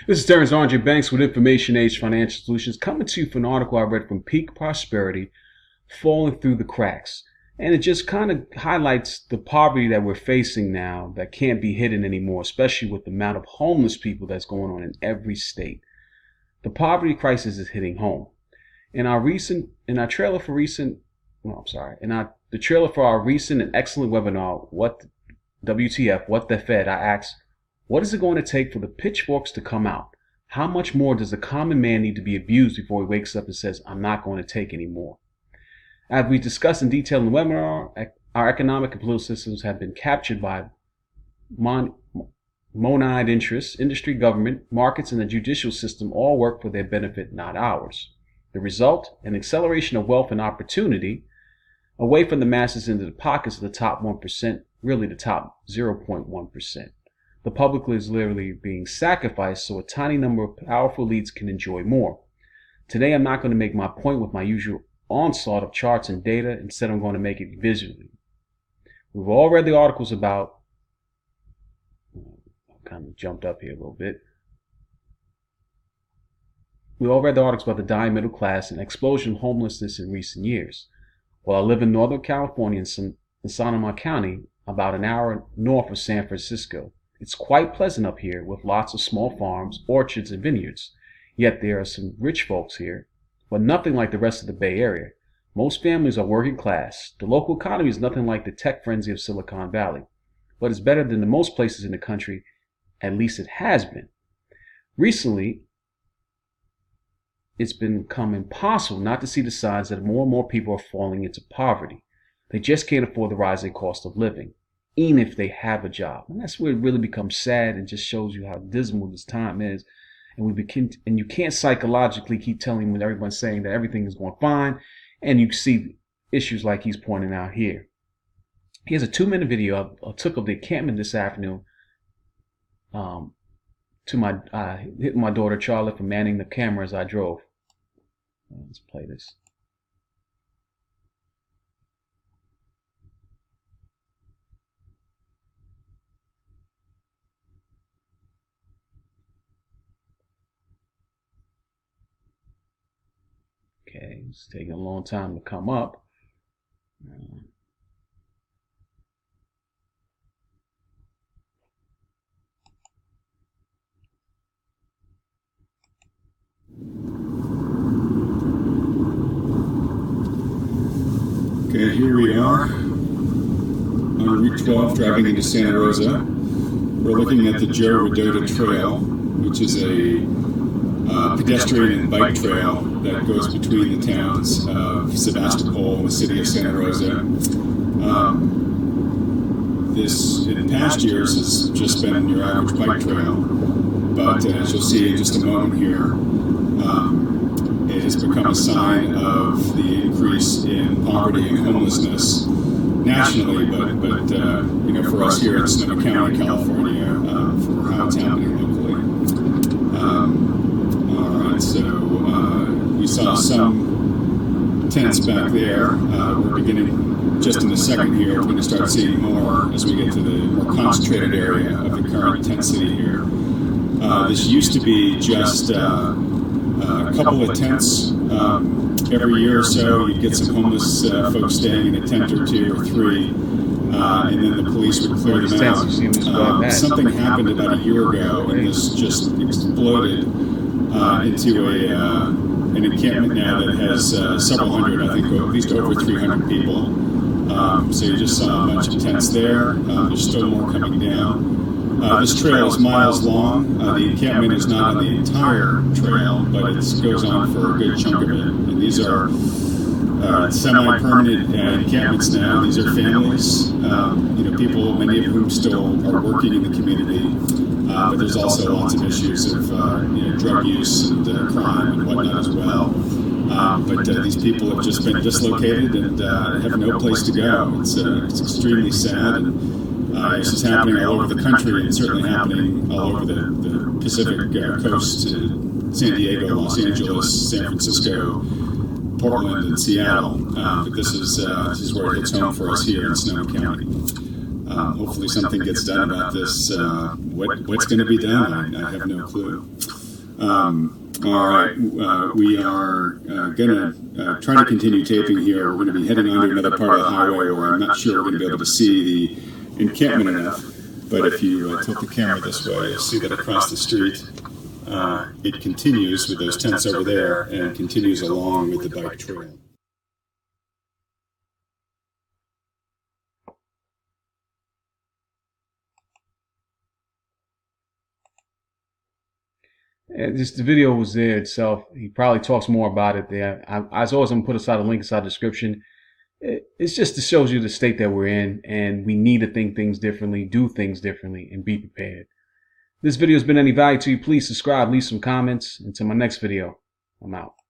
This is Terrence Andre Banks with Information Age Financial Solutions, coming to you from an article I read from Peak Prosperity, Falling Through the Cracks. And it just kind of highlights the poverty that we're facing now that can't be hidden anymore, especially with the amount of homeless people that's going on in every state. The poverty crisis is hitting home. In the trailer for our recent and excellent webinar, WTF, What the Fed, I asked, what is it going to take for the pitchforks to come out? How much more does the common man need to be abused before he wakes up and says, I'm not going to take any more? As we discussed in detail in the webinar, our economic and political systems have been captured by monad interests, industry, government, markets, and the judicial system all work for their benefit, not ours. The result, an acceleration of wealth and opportunity away from the masses into the pockets of the top 1%, really the top 0.1%. The public is literally being sacrificed so a tiny number of powerful elites can enjoy more. Today, I'm not going to make my point with my usual onslaught of charts and data. Instead, I'm going to make it visually. We've all read the articles about, I kind of jumped up here a little bit. We all read the articles about the dying middle class and explosion of homelessness in recent years. While I live in Northern California in Sonoma County, about an hour north of San Francisco, it's quite pleasant up here with lots of small farms, orchards, and vineyards. Yet there are some rich folks here, but nothing like the rest of the Bay Area. Most families are working class. The local economy is nothing like the tech frenzy of Silicon Valley, but it's better than the most places in the country. At least it has been. Recently, it's become impossible not to see the signs that more and more people are falling into poverty. They just can't afford the rising cost of living, even if they have a job. And that's where it really becomes sad and just shows you how dismal this time is. And you can't psychologically keep telling when everyone's saying that everything is going fine, and you see issues like he's pointing out here. Here's a 2-minute video I took of the encampment this afternoon. Hitting my daughter Charlotte for manning the camera as I drove. Let's play this. Okay, it's taking a long time to come up. Okay, here we are on Route 12 driving into Santa Rosa. We're looking at the Joe Rodota Trail, which is a pedestrian and bike trail that goes between the towns of Sebastopol and the city of Santa Rosa. This, in past years, has just been your average bike trail, but as you'll see in just a moment here, it has become a sign of the increase in poverty and homelessness nationally, but for us here in Sonoma County, California, for how it's happening locally. We saw some tents back there. We're beginning just in a second here. We're going to start seeing more as we get to the more concentrated area of the current tent city here. This used to be just a couple of tents. Every year or so, you'd get some homeless folks staying in a tent or 2 or 3, and then the police would clear them out. Something happened about a year ago, and this just exploded into an encampment now that has several hundred, I think at least over 300 people. So you just saw a bunch of tents there. There's still more coming down. This trail is miles long. The encampment is not on the entire trail, but it goes on for a good chunk of it. And these are semi-permanent encampments now. These are families, people, many of whom still are working in the community. But there's also lots of issues of drug use and crime and whatnot as well. But these people have just been dislocated and have no place to go. It's extremely sad. And, this is happening all over the country and certainly happening all over the Pacific coast to San Diego, Los Angeles, San Francisco, Portland, and Seattle. But this is where it hits home for us here in Sonoma County. Hopefully something gets done about this. What's going to be done? I have no clue. All right, we are going to try to continue taping here. We're going to be heading on to another part of the highway where I'm not sure we're going to be able to see the encampment enough. But if you tilt the camera this way, you'll see that across the street it continues with those tents over there and continues along with the bike trail. And just the video was there itself. He probably talks more about it there. As always, I'm going to put aside a link inside the description. It's just to show you the state that we're in, and we need to think things differently, do things differently, and be prepared. If this video has been any value to you, please subscribe, leave some comments. Until my next video, I'm out.